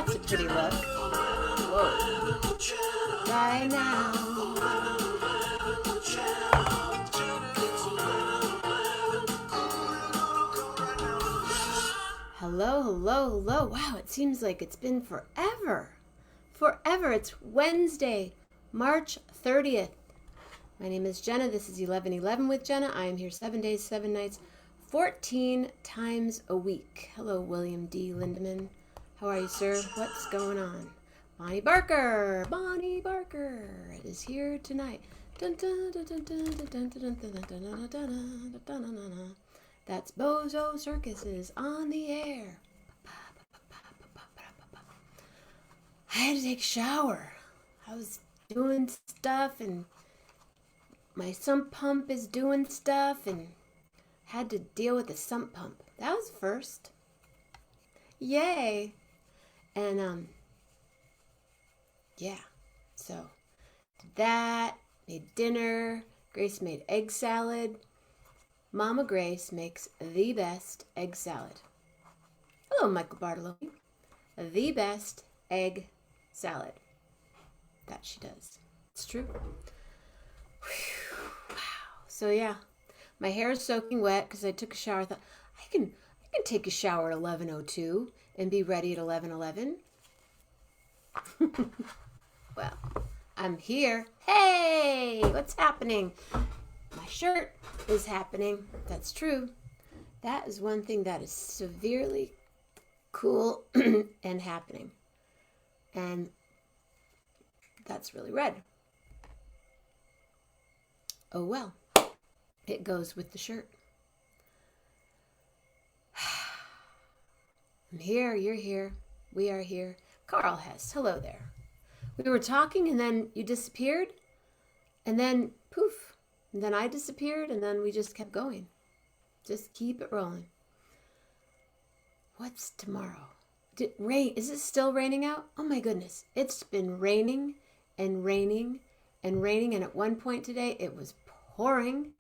That's a pretty look. Whoa. Right now. Hello, hello, hello. Wow, it seems like it's been forever. Forever. It's Wednesday, March 30th. My name is Jenna. This is 11:11 with Jenna. I am here 7 days, 7 nights, 14 times a week. Hello, William D. Lindeman. How are you, sir? What's going on? Bonnie Barker. Bonnie Barker is here tonight. That's Bozo Circus is on the air. I had to take a shower. I was doing stuff and my sump pump is doing stuff and had to deal with the sump pump. That was first. Yay. And yeah. So did that, made dinner. Grace made egg salad. Mama Grace makes the best egg salad. Hello, Michael Bartolome. The best egg salad. That she does. It's true. Whew. Wow. So yeah, my hair is soaking wet because I took a shower. I thought I can take a shower at 11:02 and be ready at 11:11. Well, I'm here. Hey, what's happening? My shirt is happening. That's true. That is one thing that is severely cool and happening. And that's really red. Oh well, it goes with the shirt. I'm here, you're here, we are here. Carl Hess, hello there. We were talking and then you disappeared and then poof. And then I disappeared, and then we just kept going. Just keep it rolling. What's tomorrow? Is it still raining out? Oh my goodness. It's been raining and raining and raining, and at one point today it was pouring,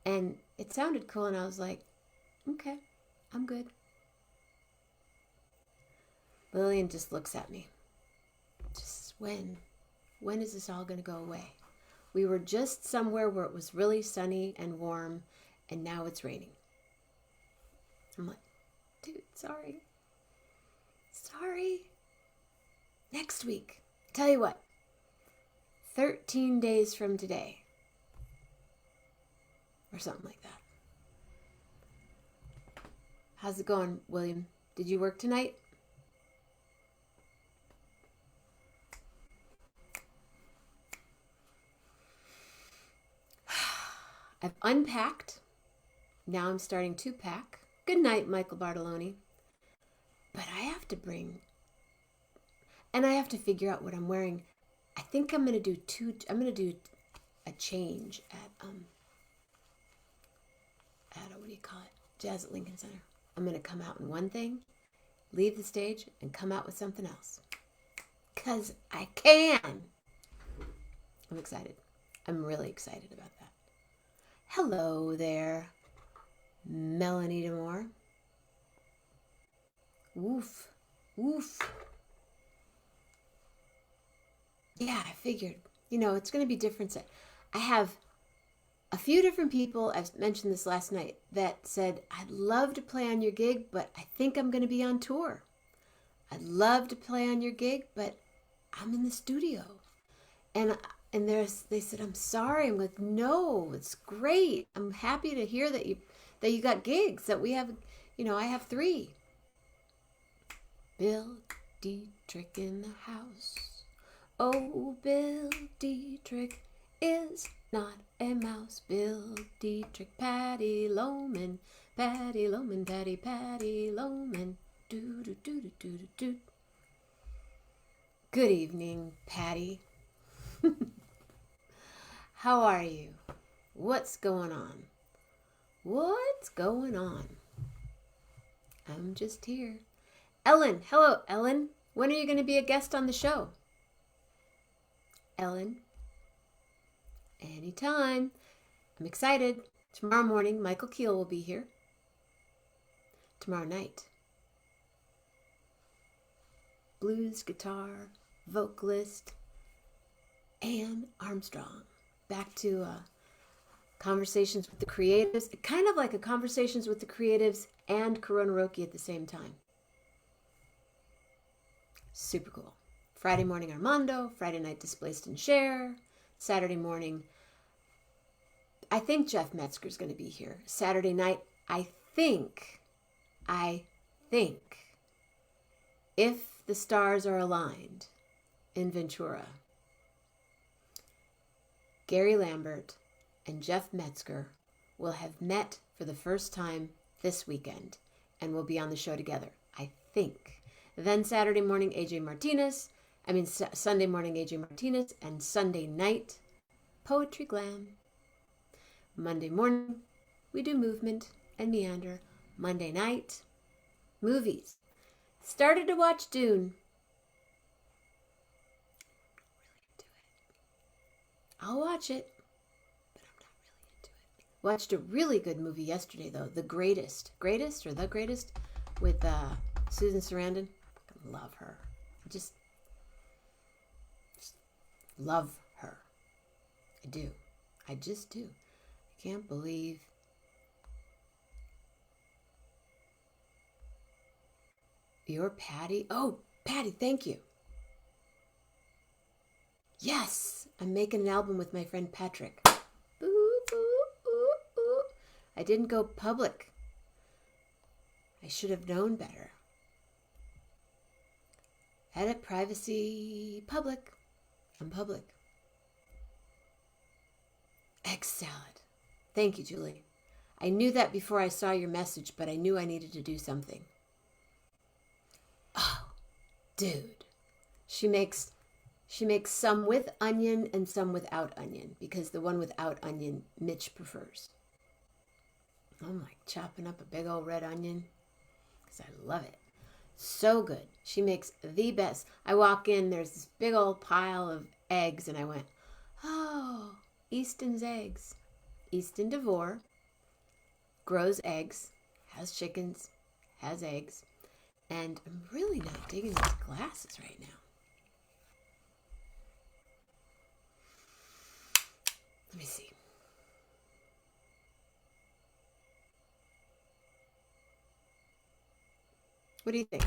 and it sounded cool, and I was like, okay, I'm good. Lillian just looks at me. Just when is this all going to go away? We were just somewhere where it was really sunny and warm, and now it's raining. I'm like, dude, sorry. Sorry. Next week. Tell you what, 13 days from today. Or something like that. How's it going, William? Did you work tonight? I've unpacked. Now I'm starting to pack. Good night, Michael Bartolone. But I have to bring, and I have to figure out what I'm wearing. I think I'm going to do a change at what do you call it? Jazz at Lincoln Center. I'm going to come out in one thing, leave the stage, and come out with something else. 'Cause I can. I'm excited. I'm really excited about that. Hello there, Melanie Demore. Woof, woof. Yeah, I figured, it's going to be different. I have a few different people, I've mentioned this last night, that said, I'd love to play on your gig, but I think I'm going to be on tour. I'd love to play on your gig, but I'm in the studio. And they said, I'm sorry. I'm like, no, it's great. I'm happy to hear that you got gigs, that we have, I have 3. Bill Dietrich in the house. Oh, Bill Dietrich is not a mouse. Bill Dietrich, Patti Loman, Patti Loman, Patti Loman. Do do do do do do do. Good evening, Patti. How are you? What's going on? What's going on? I'm just here. Ellen, hello, Ellen. When are you going to be a guest on the show? Ellen, anytime. I'm excited. Tomorrow morning, Michael Keel will be here. Tomorrow night, blues guitar, vocalist, Anne Armstrong. Back to Conversations with the Creatives, kind of like a Conversations with the Creatives and Coronaroki at the same time. Super cool. Friday morning Armando, Friday night Displaced and Share, Saturday morning, I think Jeff Metzger's going to be here. Saturday night, I think, if the stars are aligned in Ventura, Gary Lambert and Jeff Metzger will have met for the first time this weekend and will be on the show together, I think. Then Saturday morning, Sunday morning, AJ Martinez, and Sunday night, Poetry Glam. Monday morning, we do Movement and Meander. Monday night, movies. Started to watch Dune. I'll watch it, but I'm not really into it. Watched a really good movie yesterday, though. The Greatest, with Susan Sarandon. I love her. Just love her. I do. I just do. I can't believe you're Patti. Oh, Patti, thank you. Yes, I'm making an album with my friend Patrick. Ooh, ooh, ooh, ooh. I didn't go public. I should have known better. Edit, privacy, public. I'm public. Egg salad. Thank you, Julie. I knew that before I saw your message, but I knew I needed to do something. Oh, dude. She makes some with onion and some without onion, because the one without onion Mitch prefers. I'm like chopping up a big old red onion because I love it. So good. She makes the best. I walk in, there's this big old pile of eggs, and I went, oh, Easton's eggs. Easton DeVore grows eggs, has chickens, has eggs, and I'm really not digging these glasses right now. Let me see. What do you think?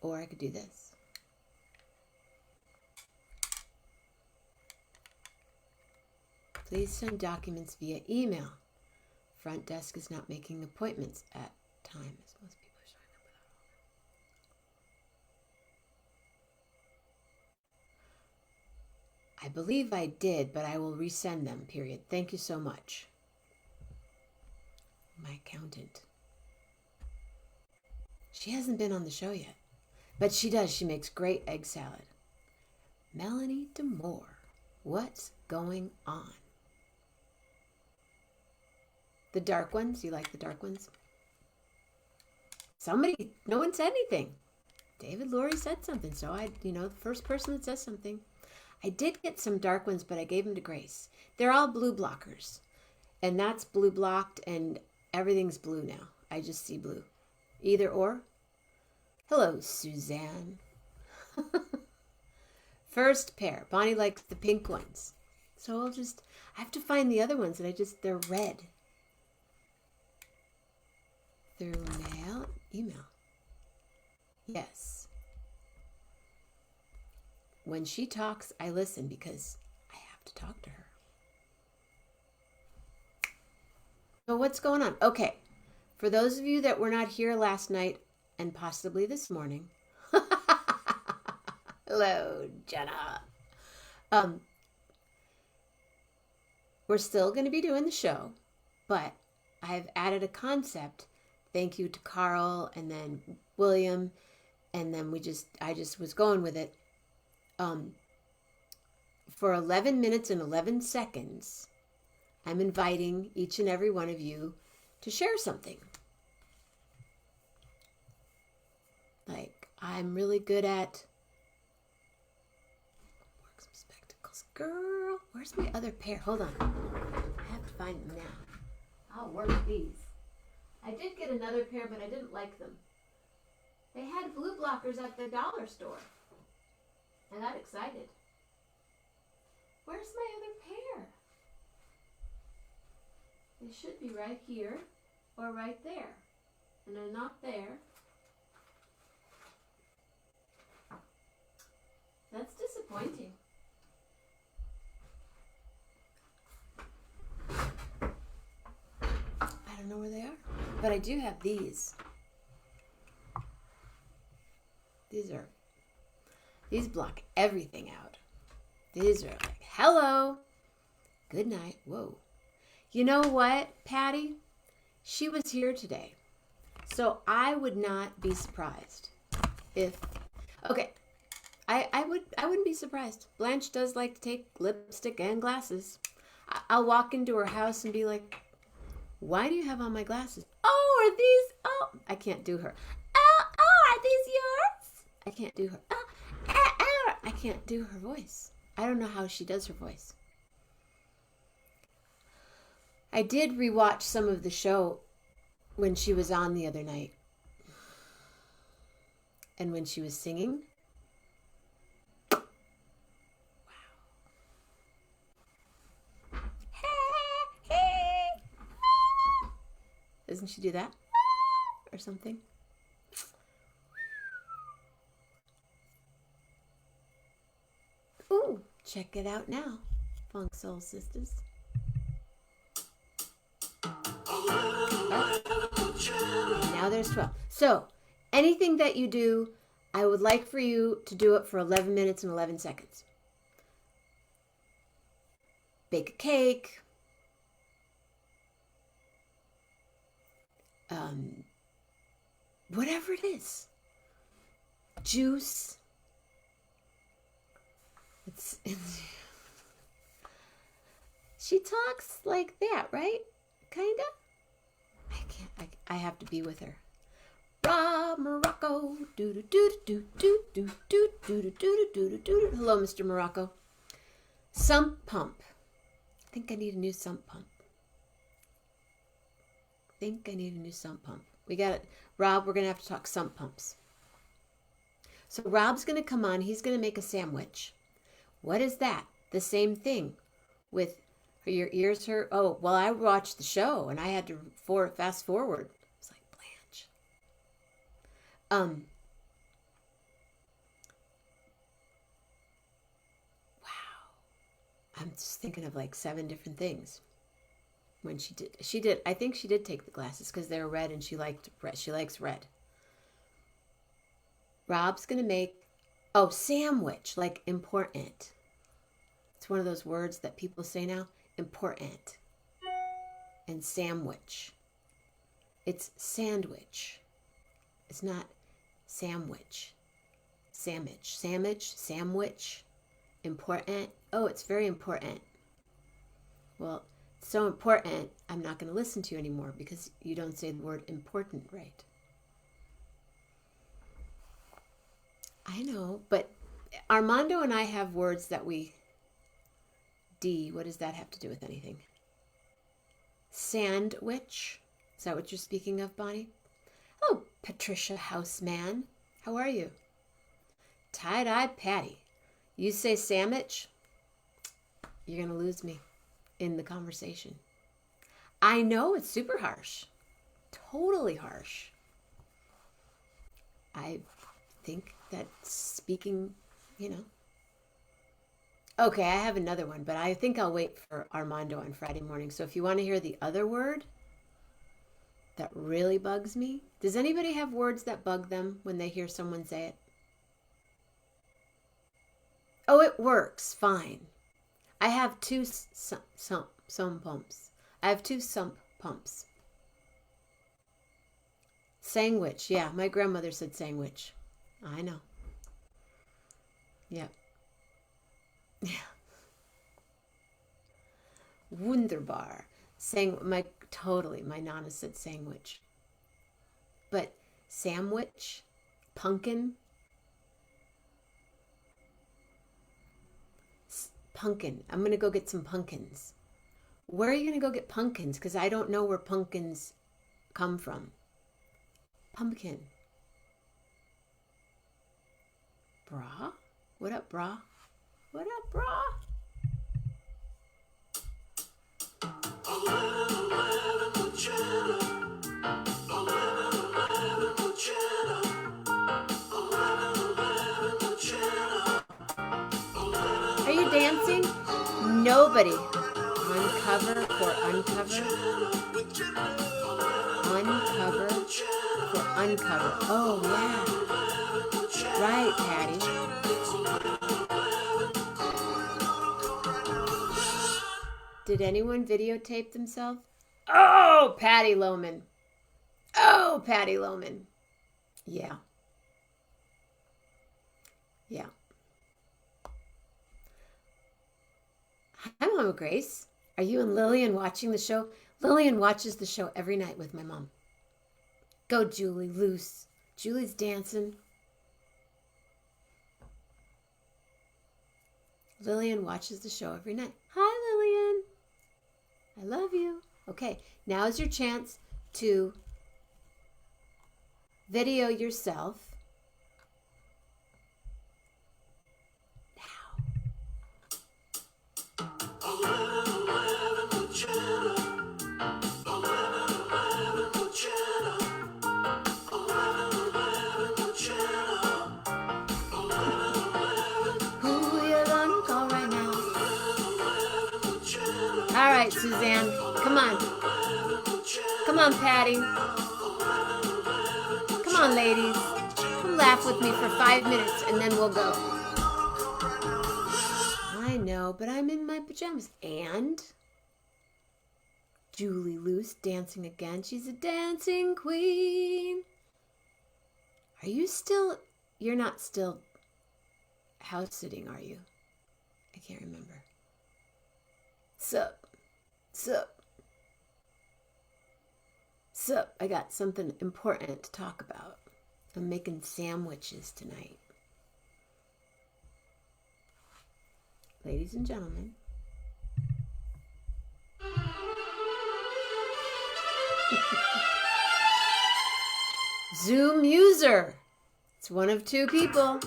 Or I could do this. Please send documents via email. Front desk is not making appointments at time, as most people are showing up without all. I believe I did, but I will resend them, period. Thank you so much. My accountant. She hasn't been on the show yet, but she does. She makes great egg salad. Melanie DeMore, what's going on? The dark ones, you like the dark ones? No one said anything. David Laurie said something, so the first person that says something. I did get some dark ones, but I gave them to Grace. They're all blue blockers, and that's blue blocked, and everything's blue now. I just see blue. Either or. Hello, Suzanne. First pair. Bonnie likes the pink ones. So I have to find the other ones, and they're red. Through mail, email. Yes. When she talks, I listen because I have to talk to her. So what's going on? Okay. For those of you that were not here last night and possibly this morning, hello, Jenna. We're still going to be doing the show, but I've added a concept. Thank you to Carl and then William, and then I just was going with it. For 11 minutes and 11 seconds, I'm inviting each and every one of you to share something. Like, I'm really good at work some spectacles. Girl, where's my other pair? Hold on. I have to find them now. I'll work these. I did get another pair, but I didn't like them. They had blue blockers at the dollar store. I got excited. Where's my other pair? They should be right here or right there. And they're not there. That's disappointing. I don't know where they are. But I do have these. These block everything out. These are like, hello, good night. Whoa. You know what, Patty? She was here today. So I would not be surprised if, okay, I wouldn't be surprised. Blanche does like to take lipstick and glasses. I'll walk into her house and be like, why do you have on my glasses? Oh, are these, oh, I can't do her. Oh, are these yours? I can't do her. I can't do her voice. I don't know how she does her voice. I did rewatch some of the show when she was on the other night. And when she was singing. Wow. Doesn't she do that? Or something? Ooh, check it out now, Funk Soul Sisters. Oh. Now there's 12. So, anything that you do, I would like for you to do it for 11 minutes and 11 seconds. Bake a cake. Whatever it is. Juice. She talks like that, right? Kinda? I have to be with her. Rob Morocco. Hello, Mr. Morocco. Sump pump. I think I need a new sump pump. We got it. Rob, we're going to have to talk sump pumps. So Rob's going to come on. He's going to make a sandwich. What is that? The same thing with your ears hurt. Oh, well, I watched the show and I had to fast forward. It's like Blanche. Wow. I'm just thinking of like 7 different things. When she did, I think she did take the glasses because they're red and she likes red. Rob's going to make, sandwich, like important. It's one of those words that people say now, important. And sandwich. It's sandwich. It's not sandwich. Sandwich. Important. Oh, it's very important. Well, it's so important, I'm not going to listen to you anymore because you don't say the word important right. I know, but Armando and I have words that what does that have to do with anything? Sandwich. Is that what you're speaking of, Bonnie? Oh, Patricia Houseman. How are you? Tie-dye Patty. You say sandwich, you're going to lose me in the conversation. I know it's super harsh. Totally harsh. I think that speaking, Okay, I have another one, but I think I'll wait for Armando on Friday morning. So if you want to hear the other word that really bugs me, does anybody have words that bug them when they hear someone say it? Oh, it works fine. I have 2 sump pumps. I have 2 sump pumps. Sandwich. Yeah, my grandmother said sandwich. I know. Yep. Yeah. Wunderbar. My Nana said sandwich. But sandwich, pumpkin. Pumpkin. I'm going to go get some pumpkins. Where are you going to go get pumpkins? Because I don't know where pumpkins come from. Pumpkin. Bra? What up, bra? What up, bra? Are you dancing? Nobody. Uncover for uncover. Uncover for uncover. Oh, yeah. Right, Patty. Did anyone videotape themselves? Oh, Patty Lohman. Oh, Patty Lohman. Yeah. Yeah. Hi, Mama Grace. Are you and Lillian watching the show? Lillian watches the show every night with my mom. Go, Julie, loose. Julie's dancing. Lillian watches the show every night. Hi, Lillian. I love you. Okay, now is your chance to video yourself. All right, Suzanne, come on. Come on, Patty. Come on, ladies. Come laugh with me for 5 minutes and then we'll go. I know, but I'm in my pajamas. And Julie Luce dancing again. She's a dancing queen. Are you still, you're not still house sitting, are you? I can't remember. Sup? I got something important to talk about. I'm making sandwiches tonight. Ladies and gentlemen. Zoom user. It's one of two people.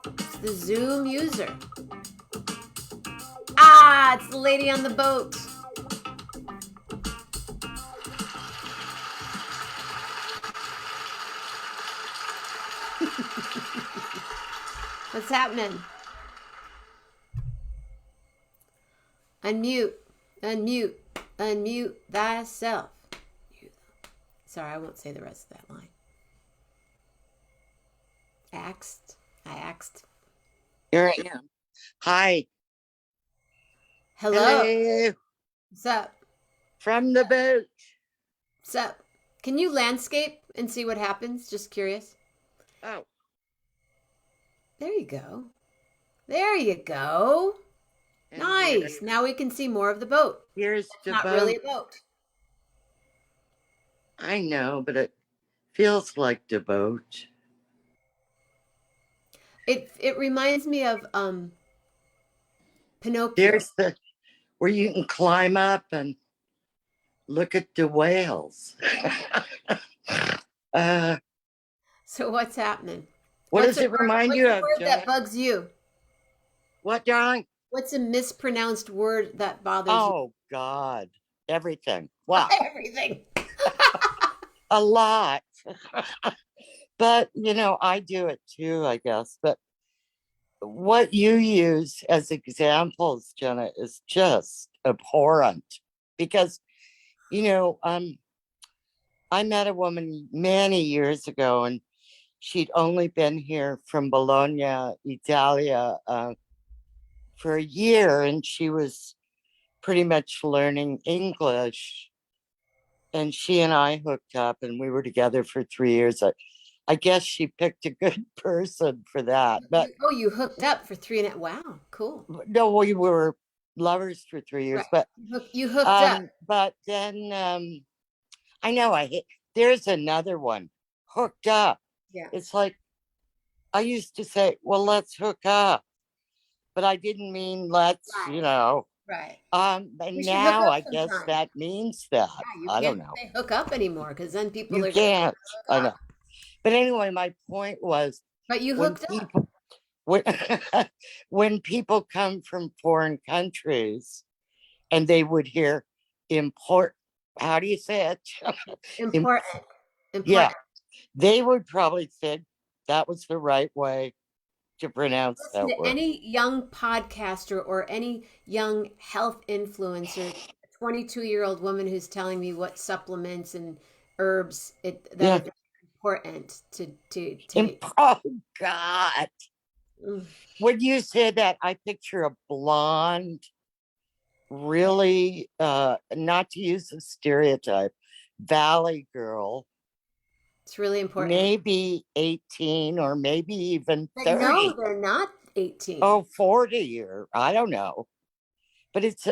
It's the Zoom user. Ah, it's the lady on the boat. What's happening? Unmute thyself. Sorry, I won't say the rest of that line. I axed. Here I am. Hi. Hello. Hello. What's up? From the boat. What's up? Can you landscape and see what happens? Just curious. Oh. There you go. There you go. And nice. Now we can see more of the boat. Here's the boat. Not really a boat. I know, but it feels like the boat. It reminds me of Pinocchio. There's the where you can climb up and look at the whales. So what's happening? What does it remind you of? What's a word that bugs you? What, darling? What's a mispronounced word that bothers you? Oh, God. Everything. Wow. Everything. A lot. But, you know, I do it too, I guess. But what you use as examples, Jenna, is just abhorrent. Because, you know, I met a woman many years ago, and she'd only been here from Bologna, Italia, for a year, and she was pretty much learning English. And she and I hooked up, and we were together for 3 years. I guess she picked a good person for that. But you hooked up for 3.5. Wow, cool. No, we were lovers for 3 years. Right. But you hooked up. But then I know there's another one, hooked up. Yeah. It's like I used to say, well, let's hook up, but I didn't mean let's, right. You know. Right. And now I guess that means that. Yeah, I don't know. Say hook up anymore because then people you can't. I know. But anyway, my point was But you when hooked up. people when, when people come from foreign countries and they would hear import, how do you say it? Im- Important. yeah, Important. they would probably think that was the right way to pronounce Listen that to word. any young podcaster or any young health influencer, a 22-year-old woman who's telling me what supplements and herbs that are Yeah. very important to take. Oh God. Mm. When you say that, I picture a blonde, really, not to use a stereotype, valley girl, It's really important. maybe 18 or maybe even But no, 30. they're not 18. Oh, 40, or I don't know. But it's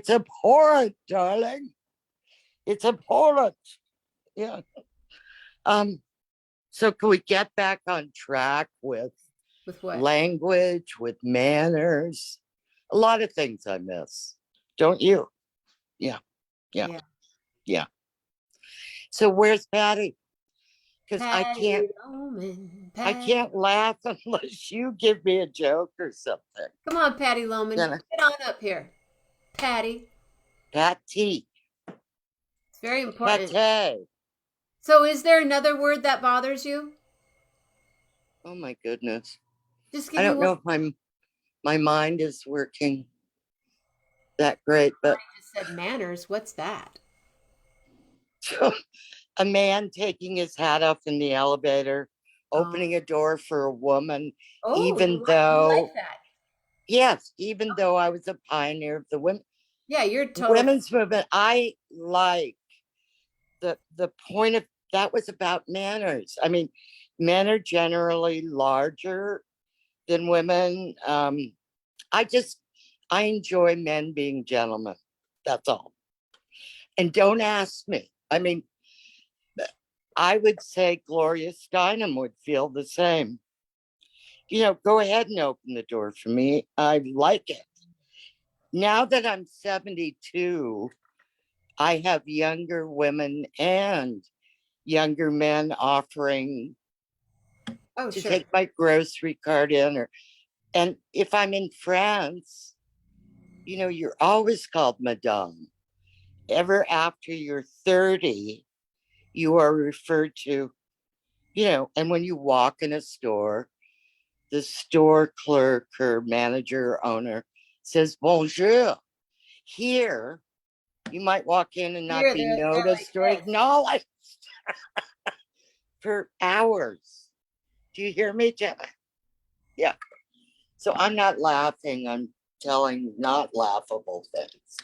abhorrent, darling. It's abhorrent. Yeah. Um, so can we get back on track with With what? language, with manners? A lot of things I miss. Don't you? Yeah. Yeah. Yeah. Yeah. So where's Patty? Because Patty Loman. I Patty. can't laugh unless you give me a joke or something. Come on, Patty Loman. Jenna, Get on up here. Patty. Patty, It's very important. Pate. So is there another word that bothers you? Oh my goodness. Just I give me don't one. know if my mind is working that great, but You just said manners. What's that? a man taking his hat off in the elevator, Oh, opening a door for a woman, oh, even you like though, that? yes, even though I was a pioneer of the Yeah, you're total. women's movement, I like the point of that was about manners. I mean, men are generally larger than women. I just I enjoy men being gentlemen. That's all. And don't ask me. I mean, I would say Gloria Steinem would feel the same. Go ahead and open the door for me. I like it. Now that I'm 72, I have younger women and younger men offering Oh, to sure. take my grocery cart in, or and if I'm in France, you're always called madame. Ever after you're 30, you are referred to, and when you walk in a store, the store clerk or manager or owner says bonjour. Here, you might walk in and not Here, be they're like noticed or this. acknowledged for hours. Do you hear me, Jenna? Yeah. So I'm not laughing. I'm telling not laughable things.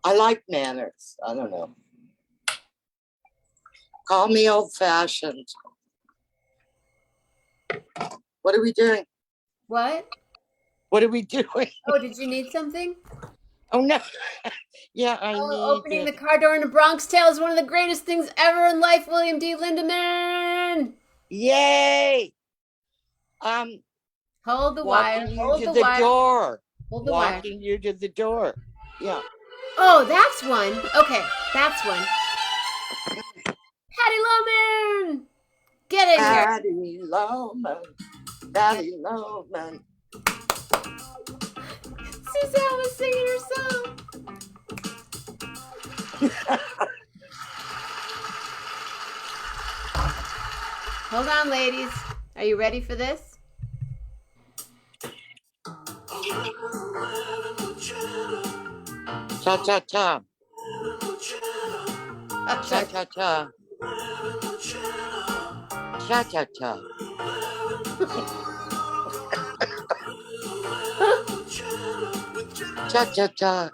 I like manners. I don't know. Call me old fashioned. What are we doing? What? What are we doing? Oh, did you need something? Oh, no. Yeah, I Oh, need opening it. the car door in a Bronx Tale is one of the greatest things ever in life, William D. Lindemann. Yay. Um, Hold the wire. walking you Hold to the the wire. door. Hold the wire. Walking you to the door. Yeah. Oh, that's one. Okay, that's one. Patty Loman! Get in here. Patty Loman. Patty Loman. Suzanne was singing her song. Hold on, ladies. Are you ready for this? Cha cha cha. Cha Cha-cha. cha cha. Cha cha cha. Cha cha cha.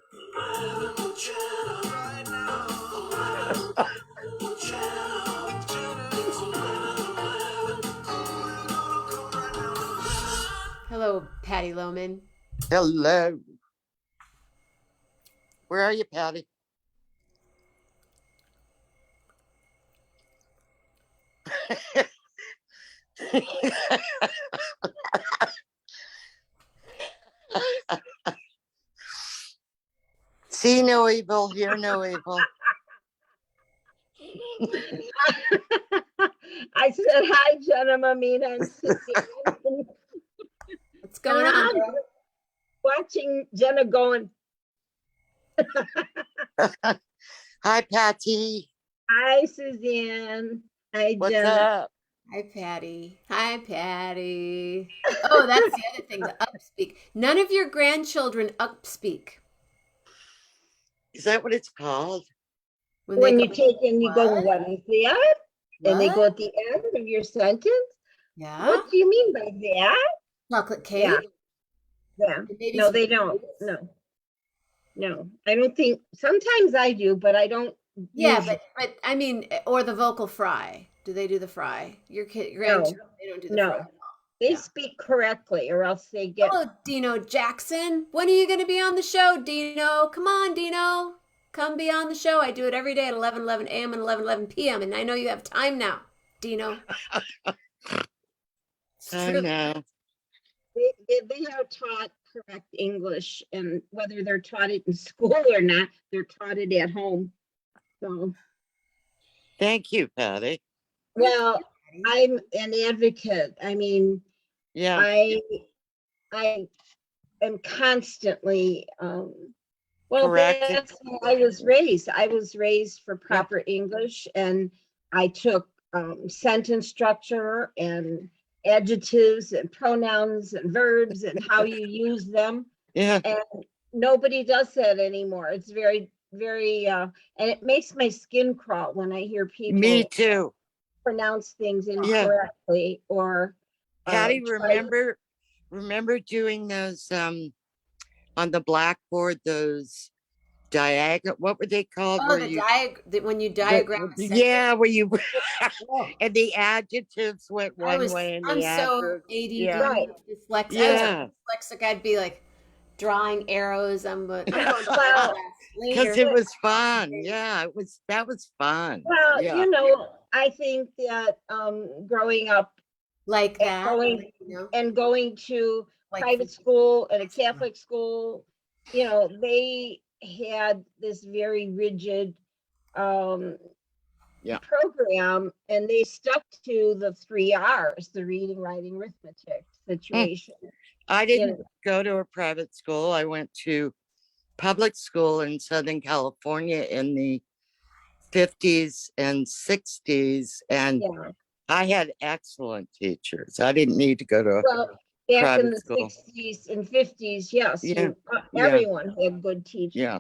Hello, Patty Loman. Hello. Where are you, Patty? See no evil, hear no evil. I said, hi, Jenna Mammina and Suzanne. What's going on, girl? Watching Jenna going, Hi, Patty. hi, Suzanne. Hi, What's Jenna. up? Hi, Patty. Hi, Patty. Oh, that's the other thing, the upspeak. None of your grandchildren upspeak. Is that what it's called? When they you go, take and you go, what? what is that? And they What? go at the end of your sentence. Yeah? What do you mean by that? Chocolate Yeah, cake? yeah. And maybe No, some they don't. cookies? No, I don't think. Sometimes I do, but I don't Yeah, usually. but I mean, or the vocal fry. Do they do the fry? Your kid, No, grandchildren, they don't do the fry. no. They Yeah. speak correctly, or else they get. Hello, Dino Jackson. When are you going to be on the show, Dino? Come on, Dino. Come be on the show. I do it every day at 11:11 a.m. and 11:11 p.m. And I know you have time now, Dino. It's I true. know. They are taught correct English, and whether they're taught it in school or not, they're taught it at home. So, Thank you, Patty. well, I'm an advocate. I mean, Yeah. I am constantly well, Corrected. that's how I was raised. I was raised for proper English, and I took sentence structure and adjectives and pronouns and verbs and how you use them. Yeah. And nobody does that anymore. It's very, very, and it makes my skin crawl when I hear people Me too. pronounce things Yeah. incorrectly or Patty, try- remember doing those on the blackboard, those diagonal, what were they called? Oh, when you the- diagram a sentence. yeah, where you Oh, and the adjectives went one way and I'm the so adverbs. ADD, Yeah. right. dyslexic. Yeah. I was dyslexic. I'd be like drawing arrows. I'm going to Well, class Because later. it was fun. Yeah, that was fun. Well, Yeah. you know, I think that growing up Like and that, going you know, and going to like private school and a Catholic school, you know, they had this very rigid Yeah. program, and they stuck to the 3 R's, the reading, writing, arithmetic situation. I You didn't know, go to a private school. I went to public school in Southern California in the 50s and 60s, and yeah. I had excellent teachers. I didn't need to go to a Well, back in private the school. 60s and 50s, yes, Yeah. Yeah. everyone had good teachers. Yeah.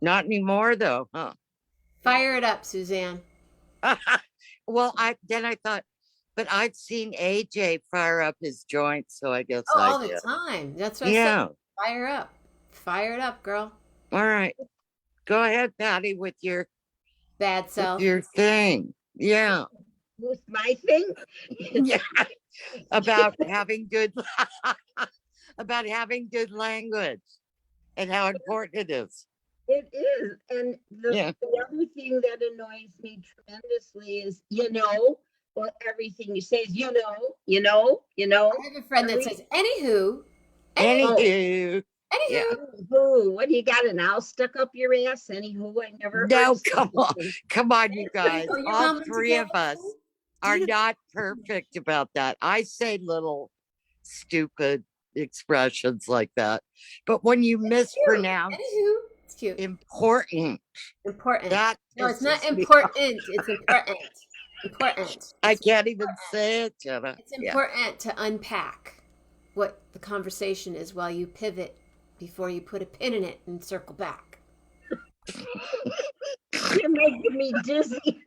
Not anymore though, huh? fire it up, Suzanne. Well, I thought, but I've seen AJ fire up his joints, so I guess Oh, I all the did. time. That's what I Yeah. said. Fire up. Fire it up, girl. All right. Go ahead, Patty, with your Bad self. thing. Yeah. With my thing, Yeah. About having good about having good language and how important it is. it is. And Yeah. the other thing that annoys me tremendously is, well, everything you say is, I have a friend that says, anywho, Anywho. Yeah. Anywho, what do you got, an owl stuck up your ass? Anywho, I never heard No, such come a on. thing. Come on, you guys. Oh, your All mom went to three of Catholic us school? are Dina- not perfect about that. I say little stupid expressions like that. But when you mispronounce Anywho, it's cute. important, Important. that No, it's not pisses me off. important. It's important. Important. I can't even say it, Jenna. It's Yeah. important to unpack what the conversation is while you pivot before you put a pin in it and circle back. You're making me dizzy.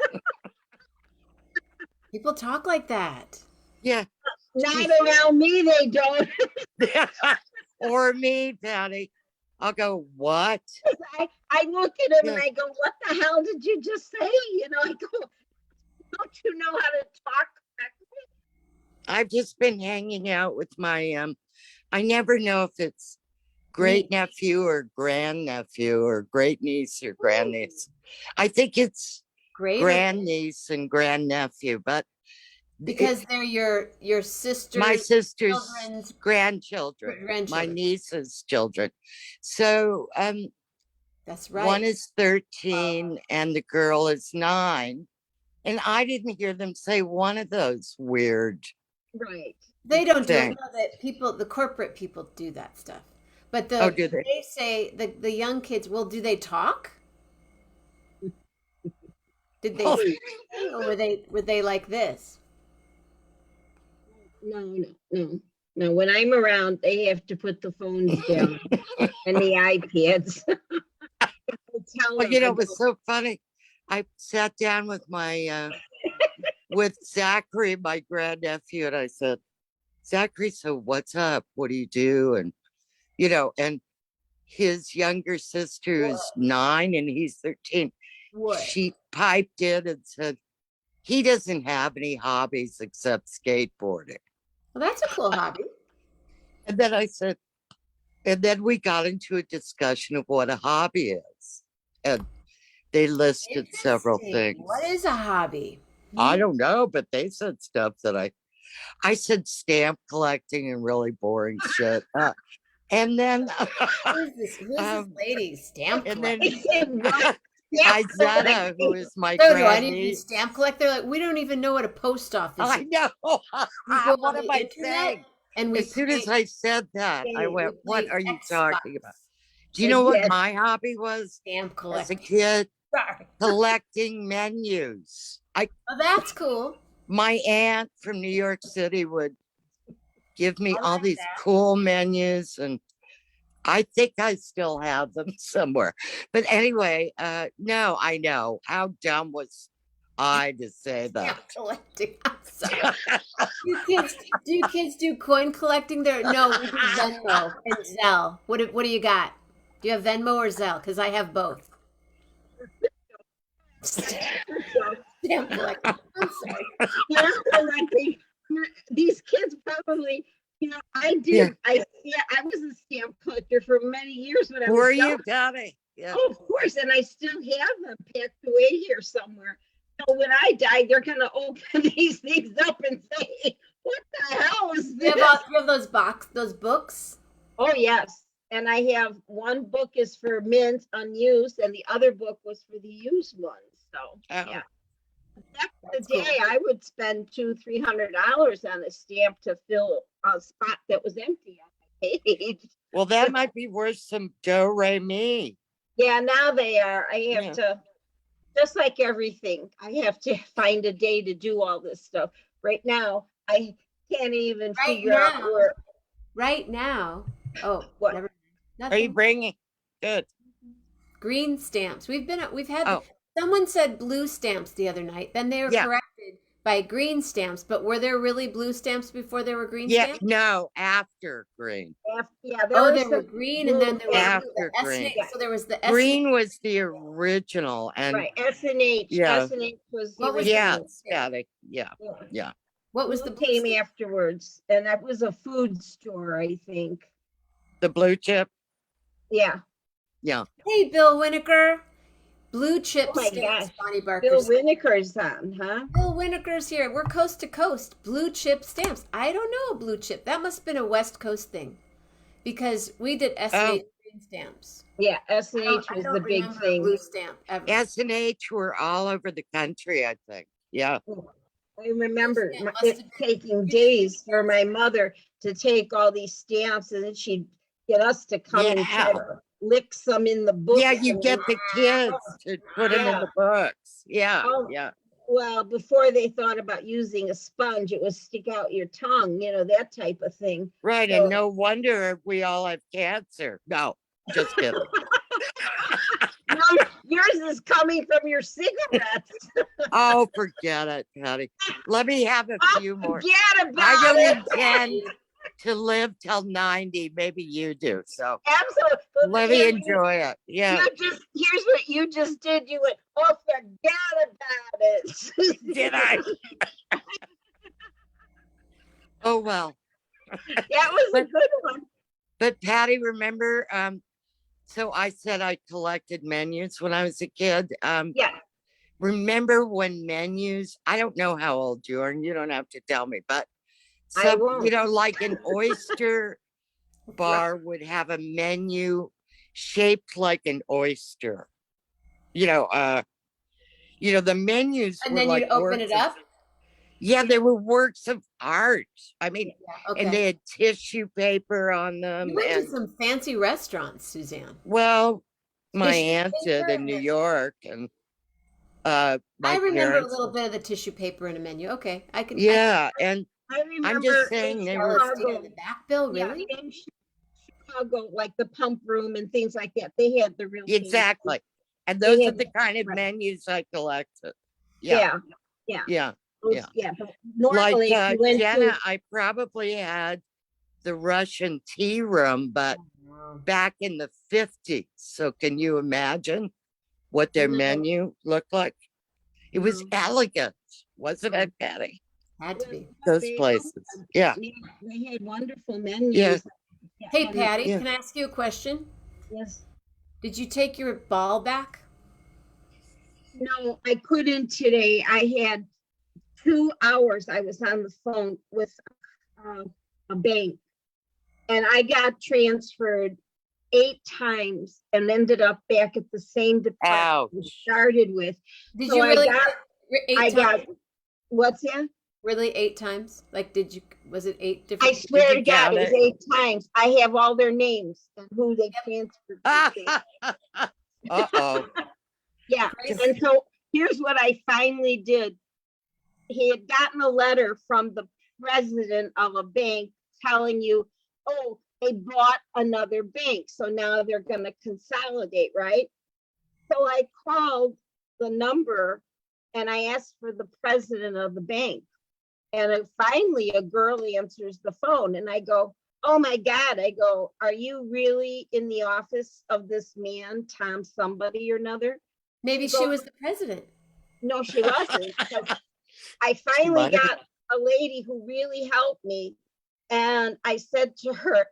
People talk like that. Yeah. Not around me, they don't. Or me, Patty. I'll go, what? I look at him Yeah. and I go, what the hell did you just say? I go, don't you know how to talk correctly? I've just been hanging out with my I never know if it's great nephew or grandnephew or great niece or grandniece. I think it's Great. grandniece and grandnephew, but Because they're your sister's my sister's children's grandchildren, my niece's children. So That's right. one is 13 and the girl is 9. And I didn't hear them say one of those weird Right. They don't do it. things. No, that people, the corporate people do that stuff. But Oh, do they? they say the young kids, well, do they talk? Did they Oh, say anything, or were they like this? No, no, no, no. When I'm around, they have to put the phones down and the iPads. I tell well, them, I it go, was so funny. I sat down with my with Zachary, my grandnephew, and I said, Zachary, so what's up? What do you do? And and his younger sister is 9 and he's 13. What? She piped in and said, he doesn't have any hobbies except skateboarding. Well, that's a cool hobby. And then I said, and then we got into a discussion of what a hobby is. And they listed several Interesting. things. What is a hobby? I don't know, but they said stuff that I said stamp collecting and really boring shit. And then Who's this lady? Stamp and then collector. I said, what? Yeah. Izetta, who is my So do I need to be grandniece. stamp collector? Like, we don't even know what a post office I is. know. We go What on am the I internet saying? and we As soon as I said that, I went, play what are you Xbox. talking about? Do you know what my hobby was Stamp as a collector. kid? Sorry. Collecting menus. Oh, that's cool. My aunt from New York City would give me I all like these that. cool menus, and I think I still have them somewhere. But anyway, no, I know. How dumb was I to say that? Stamp collecting. I'm sorry. Do you kids do coin collecting there? No, we do Venmo and Zelle. What do you got? Do you have Venmo or Zelle? Because I have both. Stamp collecting. I'm sorry. You're collecting. These kids probably, I Yeah. did. I was a stamp collector for many years when I Were was you, young. Patty? Yeah. Oh, of course, and I still have them packed away here somewhere. So when I die, they're gonna open these things up and say, "What the hell is Do you this?" have those books? Oh yes, and I have one book is for mint unused, and the other book was for the used ones. So Oh. yeah. Back in the That's cool. day, I would spend $200-300 on a stamp to fill a spot that was empty on my page. Well, that might be worth some do re mi. Yeah, now they are. I have Yeah. to, just like everything, I have to find a day to do all this stuff. Right now, I can't even Right figure out now. where. Right now. Oh, What? never. Are you Nothing. bringing? Good. Green stamps. We've had. Oh, Someone said blue stamps the other night. Then they were Yeah. corrected by green stamps. But were there really blue stamps before there were green yeah. stamps? No, after green. Yeah, there Oh, was there were some green, and then there blue were stamps. After the green. SNH. So there was the SNH. Green was the original, and Right, S&H. Yeah. S&H was the What was the original. yes, Patty. Yeah. Yeah. Yeah. What was Blue the blue came stamp? afterwards, and that was a food store, I think. The blue chip. Yeah. Yeah. Hey, Bill Winokur. Blue chip Oh my stamps. gosh. Bonnie Barker. Bill said. Winokur's on, huh? Bill Winokur's here. We're coast to coast. Blue chip stamps. I don't know blue chip. That must have been a West Coast thing, because we did SNH green stamps. Yeah, I S&H don't was the big remember a thing. blue stamp ever. S&H were all over the country, I think. Yeah. I remember It must it have been taking days for my mother to take all these stamps, and then she'd get us to come and try Yeah. to lick some in the book. Yeah, you get the kids to put them in Yeah. the books. Yeah. Oh, Yeah. well, before they thought about using a sponge, it was stick out your tongue, that type of thing. Right. So- And no wonder we all have cancer. No, just kidding. Yours is coming from your cigarettes. Oh, forget it, Patty. Let me have a few more. Forget about I don't it. intend to live till 90. Maybe you do. So Absolutely. let me enjoy it. Yeah. Here's what you just did. You went, oh, forget about it. Did I? Oh, well. That was a good one. But Patty, remember, so I said I collected menus when I was a kid. Yeah. Remember when menus, I don't know how old you are, and you don't have to tell me, but I won't. like an oyster bar would have a menu shaped like an oyster. You know, the menus And were then like you'd open works it of, up. yeah, they were works of art. I mean, Yeah, and okay. they had tissue paper on You them. went to And some fancy restaurants, Suzanne. well, my Tissue aunt did paper in and New a, York, and I my remember a parents. little bit of the tissue paper in a menu. Okay, I Yeah, and I I'm just remember in saying they were. LSD on the Chicago, back bill, yeah, really? in Chicago, like the pump room and things like that, they had the real fancy. Exactly. And They those are had, the kind of right. menus I collected. Yeah, Yeah, yeah, yeah, yeah. yeah. But Like normally, if you went Jenna, to, I probably had the Russian tea room, but Wow. back in the 50s. So can you imagine what their no, menu looked like? It was no, elegant, wasn't it, Patty? Had to yeah, be. Those they all places. Yeah, yeah, they had wonderful yeah, menus. Yeah, Hey, and Patty, yeah. can I ask you a question? yes, Did you take your ball back? no, I couldn't today. I had 2 hours. I was on the phone with uh, a bank, and I got transferred 8 times and ended up back at the same department we Ouch. started with. Did So you I really got, eight I times? got, what's that? Really 8 times? Like, was it 8 I different? Did swear you to God, count it was it? 8 times. I have all their names and who they transferred me to. Uh-oh. Yeah. Grace, And so here's what I finally did. He had gotten a letter from the president of a bank telling you, oh, they bought another bank. So now they're going to consolidate, right? So I called the number and I asked for the president of the bank. And finally, a girl answers the phone and I go, oh my God. I go, are you really in the office of this man, Tom somebody or another? maybe She she goes, was the president. no, she wasn't. I She finally might have. got a lady who really helped me. And I said to her,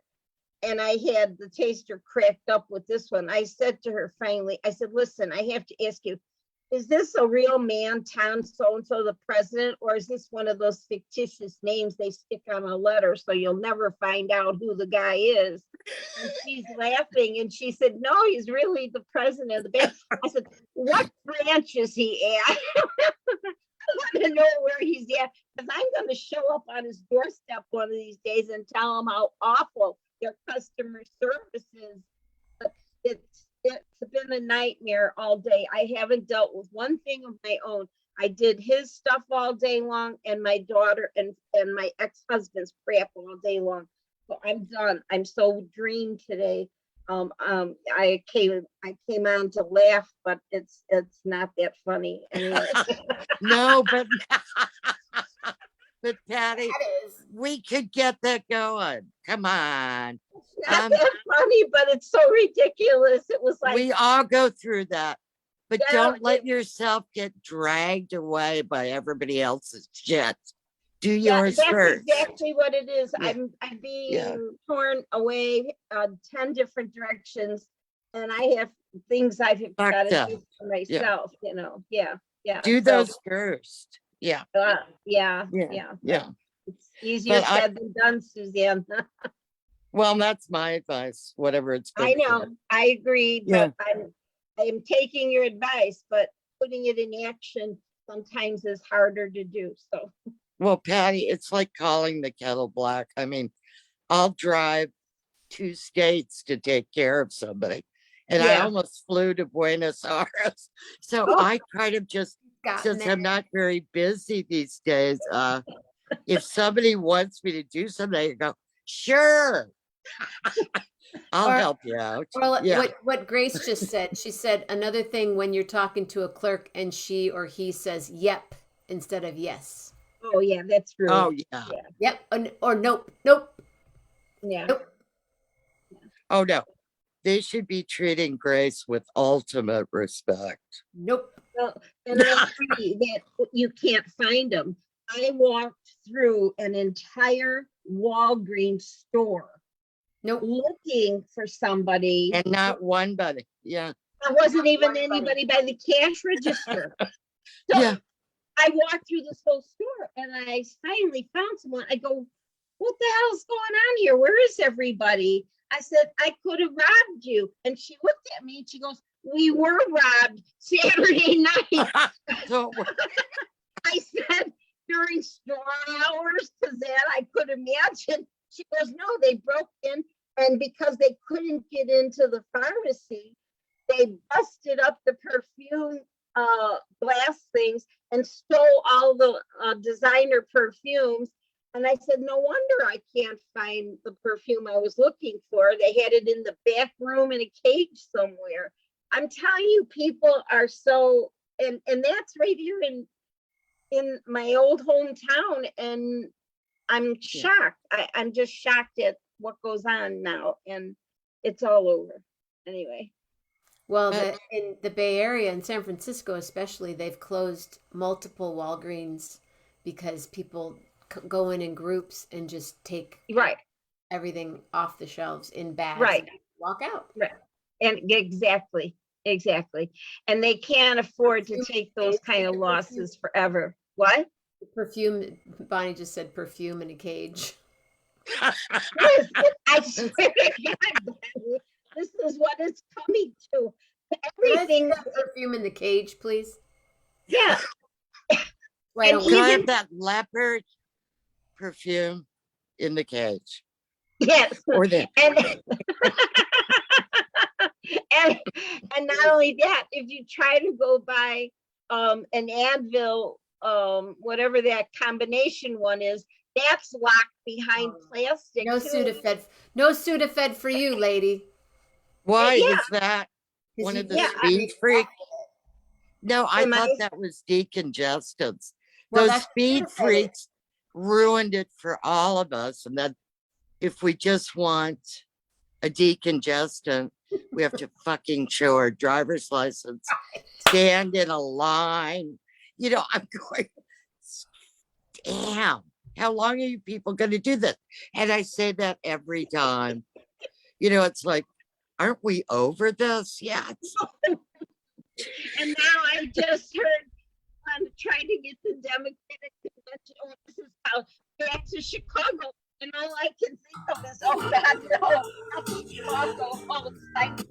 and I had the taster cracked up with this one. I said to her finally, I said, listen, I have to ask you, is this a real man, Tom so-and-so, the president, or is this one of those fictitious names they stick on a letter so you'll never find out who the guy is? And she's laughing and she said, no, he's really the president of the bank. I said, what branch is he at? I want to know where he's at because I'm going to show up on his doorstep one of these days and tell him how awful their customer service is. But it's been a nightmare all day. I haven't dealt with one thing of my own. I did his stuff all day long and my daughter and my ex-husband's crap all day long. So I'm done. I'm so drained today. I came on to laugh, but it's not that funny anyway. No, but Patty, That is. we could get that going. Come on. It's not that funny, but it's so ridiculous. It was like, We all go through that, but yeah, don't let yourself get dragged away by everybody else's shit. Do yours that's first. exactly what it is. Yeah. I'm being Yeah. torn away 10 different directions, and I have things I've got Fucked to up. do for myself. You know, yeah. Do So, those first. Yeah. yeah. Yeah. It's easier But said than done, Suzanne. well, that's my advice, whatever it's I good for. know, I agree, Yeah. but I'm taking your advice, but putting it in action sometimes is harder to do. So, Well, Patty, it's like calling the kettle black. I mean, I'll drive 2 states to take care of somebody. And I yeah. almost flew to Buenos Aires. So Oh, I kind of just, Gotten since there. I'm not very busy these days, if somebody wants me to do something, I go, sure, I'll Or- help you out. Or Yeah. what Grace just said. She said another thing when you're talking to a clerk and she or he says yep instead of yes. oh yeah, that's true. Oh, yeah. Yep. Or nope. Nope. Yeah. Nope. Oh, no. They should be treating Grace with ultimate respect. Nope. Well, and I agree that you can't find them. I walked through an entire Walgreens store Nope. looking for somebody. And not one buddy. Yeah. There wasn't even Not one anybody by the cash register. So Yeah. I walked through this whole store and I finally found someone. I go, what the hell's going on here? Where is everybody? I said, I could have robbed you. And she looked at me and she goes, we were robbed Saturday night. Don't worry. I said during store hours to that I could imagine. She goes, no, they broke in, and because they couldn't get into the pharmacy, they busted up the perfume glass things and stole all the designer perfumes. And I said, no wonder I can't find the perfume I was looking for. They had it in the back room in a cage somewhere. I'm telling you, people are so, and that's right here in my old hometown, and I'm shocked. I'm just shocked at what goes on now, and it's all over. Anyway. Well, in the Bay Area, in San Francisco especially, they've closed multiple Walgreens because people go in groups and just take Right. everything off the shelves in bags Right. and walk out. Right. And exactly. And they can't afford to take those kind of losses forever. What? Perfume, Bonnie just said perfume in a cage. Yes, I swear to God, Bonnie, this is what it's coming to. Everything. Perfume in the cage, please. Yeah. Right. And Can I even- have that leopard perfume in the cage? Yes. Or the and not only that, if you try to go buy an Advil, whatever that combination one is, that's locked behind plastic. No too. Sudafed. No Sudafed for you, lady. why Yeah. is that one of the Yeah, speed freaks? No, I Am thought I- that was decongestants. Well, Those that's speed Sudafed. freaks ruined it for all of us. And then if we just want a decongestant, we have to fucking show our driver's license, stand in a line. You know, I'm going, damn, how long are you people going to do this? And I say that every time. You know, it's like, aren't we over this yet? And now I just heard on trying to get the Democratic convention. Oh, this is how back to Chicago. And all I can think of is, oh God, no, not Chicago. Oh, thank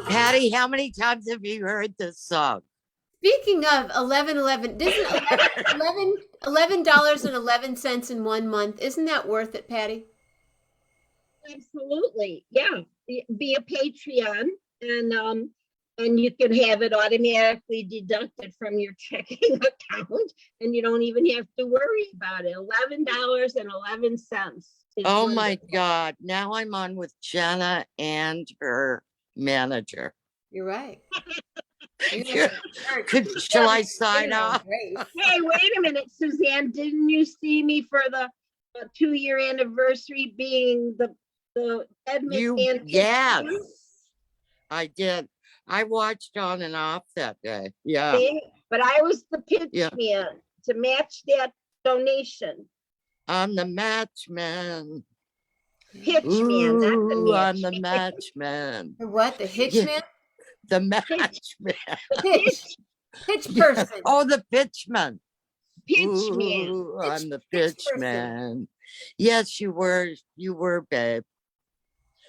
Patty, how many times have you heard this song? Speaking of 11 doesn't $11.11 in 1 month, isn't that worth it, Patty? Absolutely. Yeah. Be a Patreon, and you can have it automatically deducted from your checking account, and you don't even have to worry about it. $11.11. Oh my God. Now I'm on with Jenna and her manager. You're right. Shall I sign off? Hey, wait a minute, Suzanne, didn't you see me for the 2-year anniversary being the Ed McMahon? Yes, I did. I watched on and off that day. Yeah. But I was the pitch Yeah. man to match that donation. I'm the match man. Pitch man, not the Ooh, match. I'm the match man. The what? The hitch Yeah. man? The match man. Pitch person. Oh, the pitchman. Pitch man. Ooh, I'm the pitch pitch person. man. Yes, you were, babe.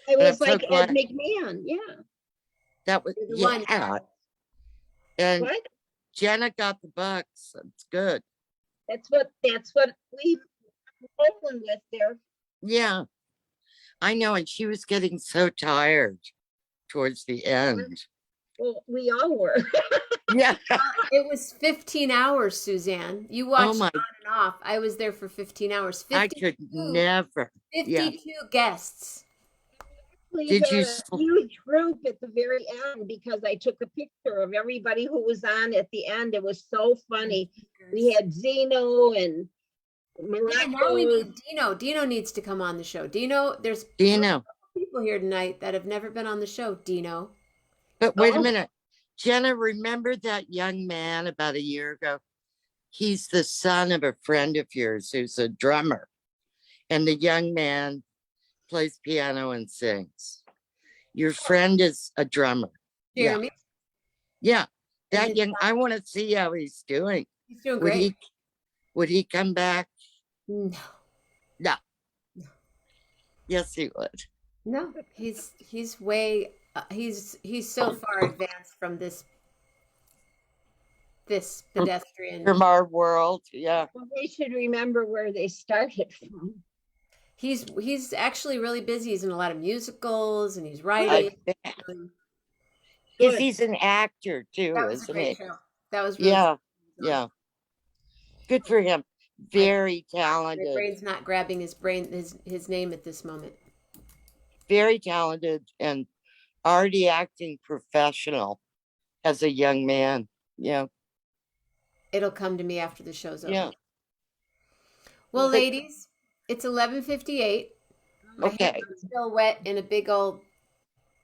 I But was I'm so like Ed glad- McMahon, yeah. That was, You're the one. yeah. And What? Jenna got the bucks. That's good. That's what we rolling with there. Yeah, I know. And she was getting so tired towards the end. Well, we all were. Yeah. It was 15 hours, Suzanne. You watched my- on and off. I was there for 15 hours. I could never. 52 guests. We Did had you a s- huge group at the very end because I took a picture of everybody who was on at the end. It was so funny. We had Zeno and Yeah, now we Morocco. need Dino. Dino needs to come on the show. Dino, there's Dino. people here tonight that have never been on the show. Dino. But wait a Oh. minute. Jenna, remember that young man about a year ago? He's the son of a friend of yours who's a drummer. And the young man plays piano and sings. Your friend is a drummer. Jeremy. Yeah. And That his young, I want to see how he's doing. He's doing Would great. he come back? No, No. Yes, he would. no, he's way he's so far advanced from this From, pedestrian. from our world. Yeah. Well, they should remember where they started from. He's actually really busy. He's in a lot of musicals and he's I writing. bet. And Because Good. he's an actor too, that was a isn't great he? show. That was really Yeah. fun. Yeah. Good for him. Very My talented. brain's not grabbing his name at this moment. Very talented and already acting professional as a young man. Yeah. It'll come to me after the show's over. Yeah. Well, But- ladies, it's 11:58. My hair Okay. is still wet in a big old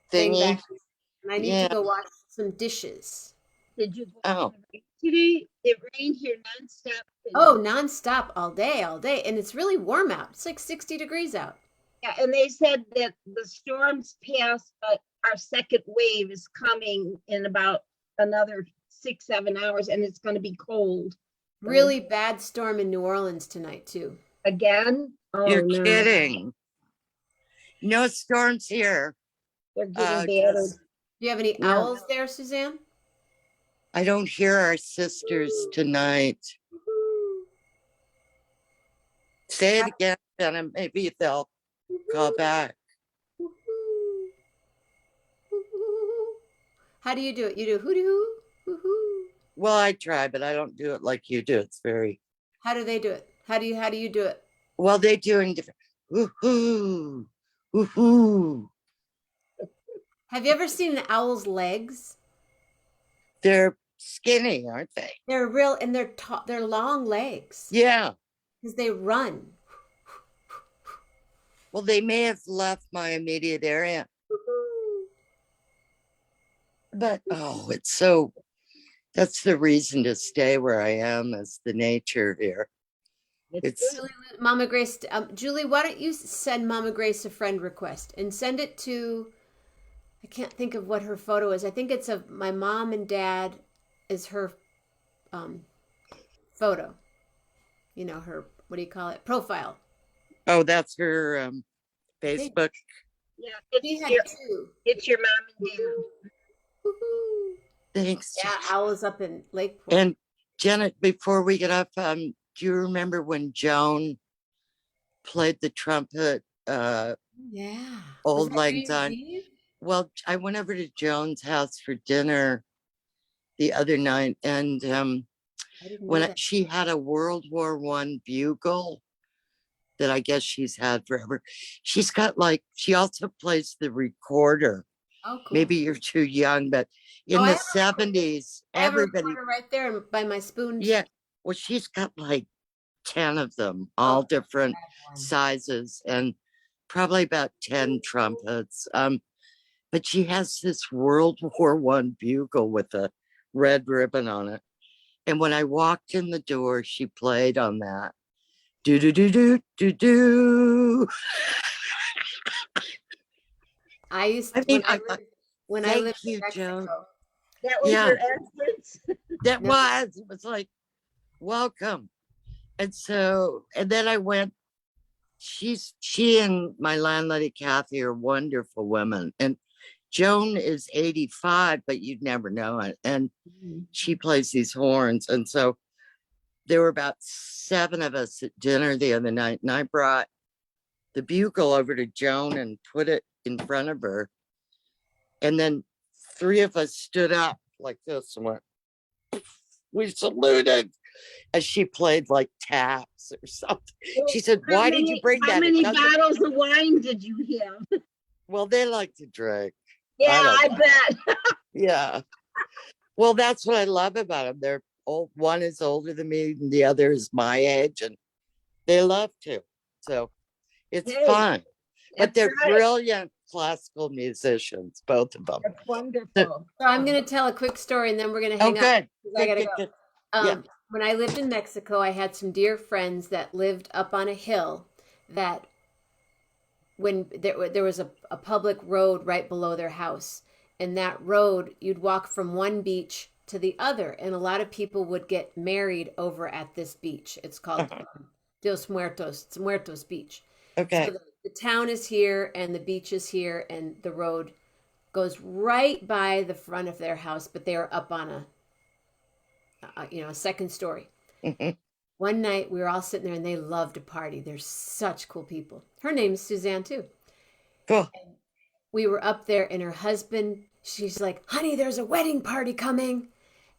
thing Thingy. back here, and I need Yeah. to go wash some dishes. Did you go Oh. today? It rained here nonstop. Oh, nonstop all day, and it's really warm out. It's like 60 degrees out. Yeah, and they said that the storms passed, but our second wave is coming in about another 6, 7 hours, and it's going to be cold Really bad storm in New Orleans tonight too. again. Oh, You're no. kidding. No storms here. They're getting battered. Just, Do you have any Yeah. owls there, Suzanne? I don't hear our sisters tonight. Say it again, and maybe they'll call back. How do you do it? You do hooty hoo, hoo hoo. Well, I try, but I don't do it like you do. It's very How do they do it? How do you do it? well. They're doing different. Woohoo! Woohoo! Have you ever seen an owl's legs? They're skinny, aren't they? They're real, and they're long legs Yeah. because they run. Well, they may have left my immediate area, but it's so. That's the reason to stay where I am, is the nature here. It's Julie, Mama Grace, Julie, why don't you send Mama Grace a friend request and send it to, I can't think of what her photo is. I think it's of my mom and dad is her photo. You know, her, what do you call it? Profile. that's her Facebook. Yeah, She it's had your, two. it's your mom and dad. Woohoo. Thanks. Yeah, owls up in Lakeport. And Jenna, before we get up, do you remember when Joan played the trumpet? Yeah. Old Was that Lang New Year's Syne? Eve? Well, I went over to Joan's house for dinner the other night, and I didn't know that. she had a World War I bugle that I guess she's had forever. She's got she also plays the recorder. Oh, cool. Maybe you're too young, but in Oh, I the have a recorder. 70s, I have a everybody, recorder right there by my spoon. yeah. Well, she's got 10 of them, all different sizes, and probably about 10 trumpets. But she has this World War I bugle with a red ribbon on it. And when I walked in the door, she played on that. Do do do do do do. I used to, when I lived in Mexico. That was Yeah. your entrance? That No. it was like, welcome. And so, and then I went, she and my landlady Kathy are wonderful women. And Joan is 85, but you'd never know it. And she plays these horns. And so there were about 7 of us at dinner the other night, and I brought the bugle over to Joan and put it in front of her. And then 3 of us stood up like this and went, we saluted as she played taps or something. She said, why did you bring that? How many bottles of wine did you have? Well, they like to drink. Yeah, I don't bet. Yeah. Well, that's what I love about them. They're old. One is older than me, and the other is my age, and they love to. So it's Hey, fun. But that's they're right. brilliant classical musicians, both of them. That's wonderful. So I'm going to tell a quick story and then we're going to hang up. Good. 'Cause I gotta go. Good. Yeah. Yeah. When I lived in Mexico, I had some dear friends that lived up on a hill that when there was a public road right below their house, and that road you'd walk from one beach to the other, and a lot of people would get married over at this beach. It's called Dos Muertos. It's Muertos Beach. So Okay. the town is here and the beach is here, and the road goes right by the front of their house, but they are up on a second story. Mhm. One night we were all sitting there and they love to party. They're such cool people. Her name's Suzanne too. Cool. We were up there and her husband, she's like, honey, there's a wedding party coming.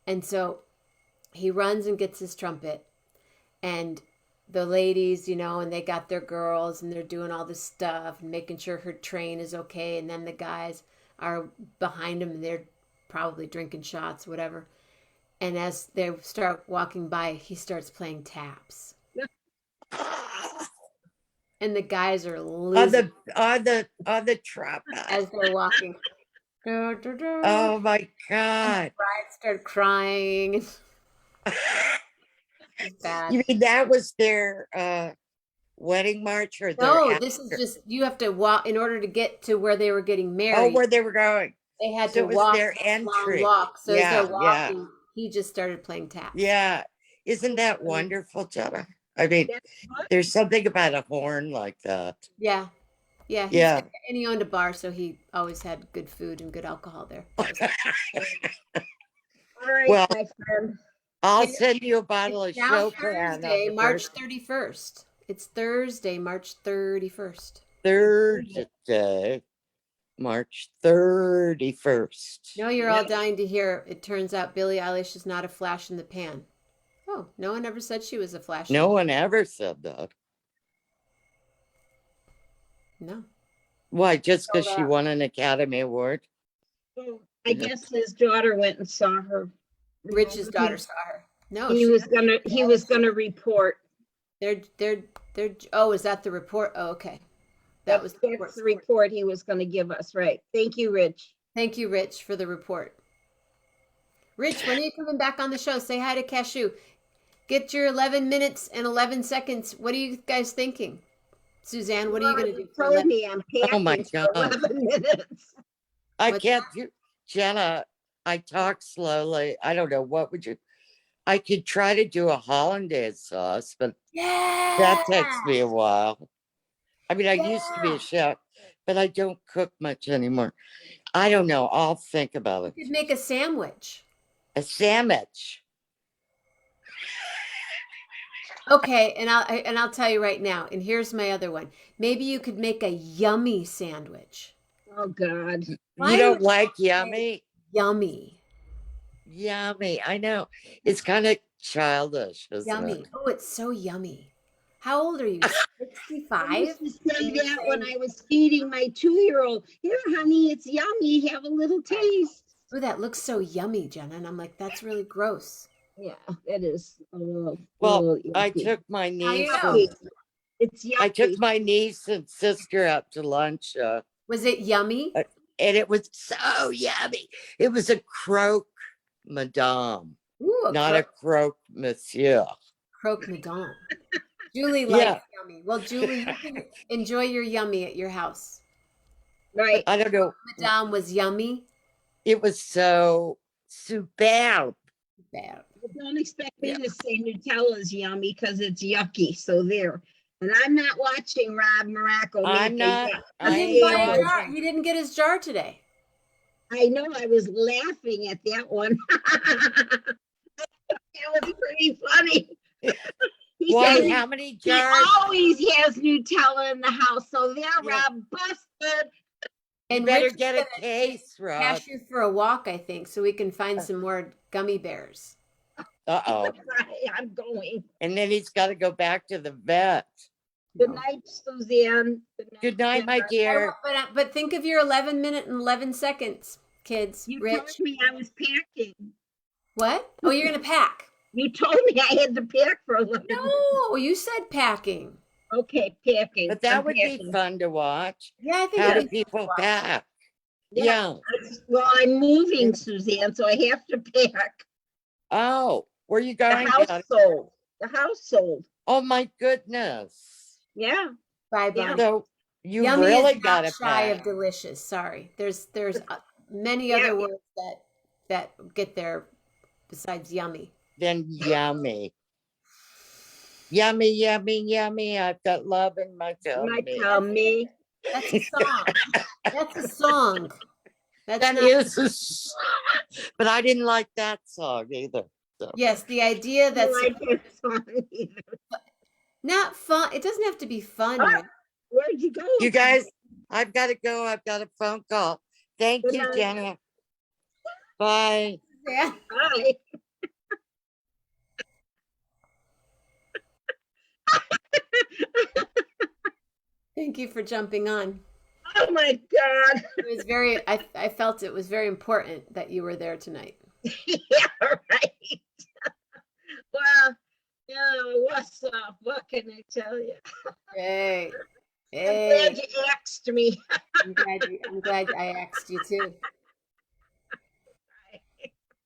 And so he runs and gets his trumpet, and the ladies, and they got their girls and they're doing all this stuff and making sure her train is okay. And then the guys are behind him and they're probably drinking shots, whatever. And as they start walking by, he starts playing taps. And the guys are losing On the trumpet. as they're walking. Oh my God. Bride started crying. It's bad. You mean that was their wedding march or their No, after? this is just, you have to walk in order to get to where they were getting Oh, married. where they were going. They had So to it was walk their a long entry. walk. So Yeah, as they're yeah. walking, he just started playing taps. Yeah. Isn't that wonderful, Jenna? I mean, there's something about a horn like that. Yeah. Yeah. Yeah. And he owned a bar, so he always had good food and good alcohol there. All right, Well, my friend. I'll send you a bottle of It's now Chopin. Thursday, on the March first 31st. It's Thursday, March 31st. Thursday, March 31st. No, you're all dying to hear. It turns out Billie Eilish is not a flash in the pan. Oh, no one ever said she was a flash. No one ever said that. No. Why? Just because she won an Academy Award? I guess his daughter went and saw her. Rich's daughter saw her. No, He was gonna report. They're. Oh, is that the report? Oh, okay. That's the report he was gonna give us, right? Thank you, Rich. Thank you, Rich, for the report. Rich, when are you coming back on the show? Say hi to Cashew. Get your 11 minutes and 11 seconds. What are you guys thinking? Suzanne, what are you going to do? Told me I'm Oh my packing for God. 11 minutes. I can't do, Jenna, I talk slowly. I don't know. What would you, I could try to do a hollandaise sauce, but Yeah. that takes me a while. I mean, I used to be a chef, but I don't cook much anymore. I don't know. I'll think about it. You could make a sandwich. A sandwich. Okay, and I'll tell you right now. And here's my other one. Maybe you could make a yummy sandwich. Oh God. Why You don't would like you say yummy? Yummy. Yummy. I know. It's kind of childish, isn't Yummy. it? Oh, it's so yummy. How old are you? I 65? used to say that when I was feeding my 2-year-old. Here, honey, it's yummy. Have a little taste. Oh, that looks so yummy, Jenna. And I'm like, that's really gross. Yeah, it is. Well, yucky. I took my niece. know? And, It's yucky. I took my niece and sister out to lunch, Was it yummy? and it was so yummy. It was a croque madame, Ooh, not a croque monsieur. croque madame. Julie likes Yeah. yummy. Well, Julie, you can enjoy your yummy at your house. Right. I don't know. Madame was yummy. It was so superb. Bad. Don't expect me to say Nutella's yummy because it's yucky. So there. And I'm not watching Rob Morocco. I'm not. He didn't buy a I jar. He didn't get his jar today. I know I was laughing at that one. That was pretty funny. He Why? said How many he jars? always has Nutella in the house. So there, Yeah. Rob, busted. And Better Rich get is a gonna case, Rob. cash you for a walk, I think, so we can find some more gummy bears. Uh-oh. I'm going. And then he's got to go back to the vet. Good night, Suzanne. Good night, my Jenna. dear. But think of your 11 minute and 11 seconds, kids. You Rich. told me I was packing. What? Oh, you're going to pack. You told me I had to pack for 11 minutes. No, you said packing. Okay, packing. But that I'm would packing. be fun to watch. Yeah, I think How it'd do be people fun. pack? Yeah. Yeah. Well, I'm moving, Suzanne, so I have to pack. Oh, where are you The going? house Dad? sold. The house sold. Oh my goodness. Yeah. Bye, Yeah. Bonnie. So You Yummy really is got not it shy back. of delicious. Sorry. There's many Yeah. other words that get there besides yummy. Then yummy. Yummy, yummy, yummy. I've got love in my My tummy. tummy. That's a song. That's a song. That's That not. is but I didn't like that song either. So Yes, the idea I that's like that song either. not fun. It doesn't have to be fun, Ah, right? where'd you go? you guys, I've got to go. I've got a phone call. Thank Good you, night. Jenna. Bye. Yeah. Bye. Thank you for jumping on. Oh my God. It was very. I felt it was very important that you were there tonight. Yeah, right. Well, yeah, what's up? What can I tell you? Hey, I'm hey. glad you asked me. I'm glad I asked you too.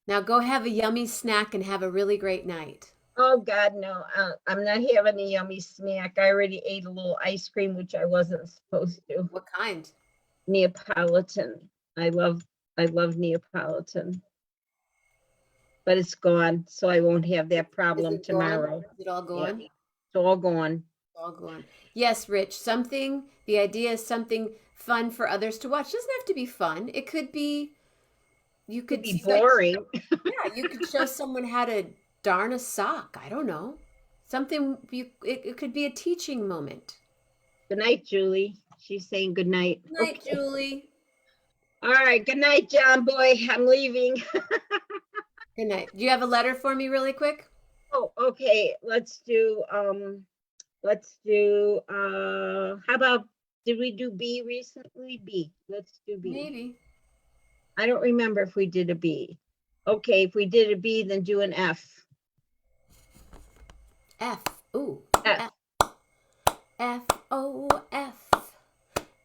Now go have a yummy snack and have a really great night. Oh God, no. I'm not having a yummy snack. I already ate a little ice cream, which I wasn't supposed to. What kind? Neapolitan. I love Neapolitan. But it's gone, so I won't have that Is problem it gone? tomorrow. Is it all Yeah, gone? it's all gone. All gone. Yes, Rich. The idea is something fun for others to watch. Doesn't have to be fun. It could be, you Could could be show, boring. yeah, you could show someone how to darn a sock. I don't know. It could be a teaching moment. Good night, Julie. She's saying good night. Good night, Okay. Julie. All right. Good night, John boy. I'm leaving. Good night. Do you have a letter for me really quick? Oh, okay. How about, did we do B recently? B. Let's do B. Maybe. I don't remember if we did a B. Okay, if we did a B, then do an F. F. Ooh. F. F O F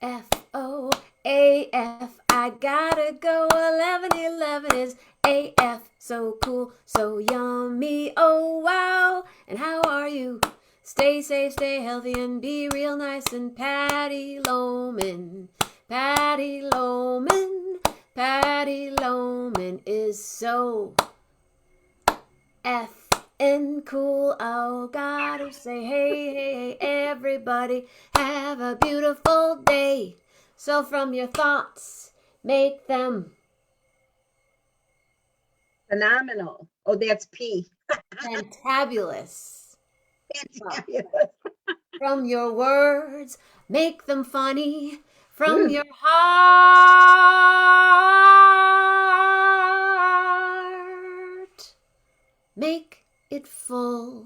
F O A F. I gotta go. 11:11 is AF. So cool, so yummy. Oh wow. And how are you? Stay safe, stay healthy, and be real nice. And Patty Loman, Patty Loman, Patty Loman is so F-in cool. Oh, gotta say, hey, hey, hey, everybody, have a beautiful day. So from your thoughts, make them Phenomenal. Oh, that's P. fantabulous. Fantabulous. From your words, make them funny. From Mm. your heart, make it full.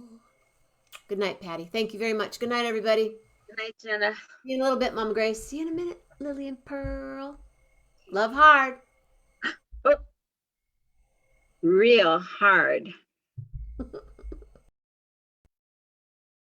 Good night, Patty. Thank you very much. Good night, everybody. Good night, Jenna. See you in a little bit, Mama Grace. See you in a minute, Lily and Pearl. Love hard. Oh, real hard.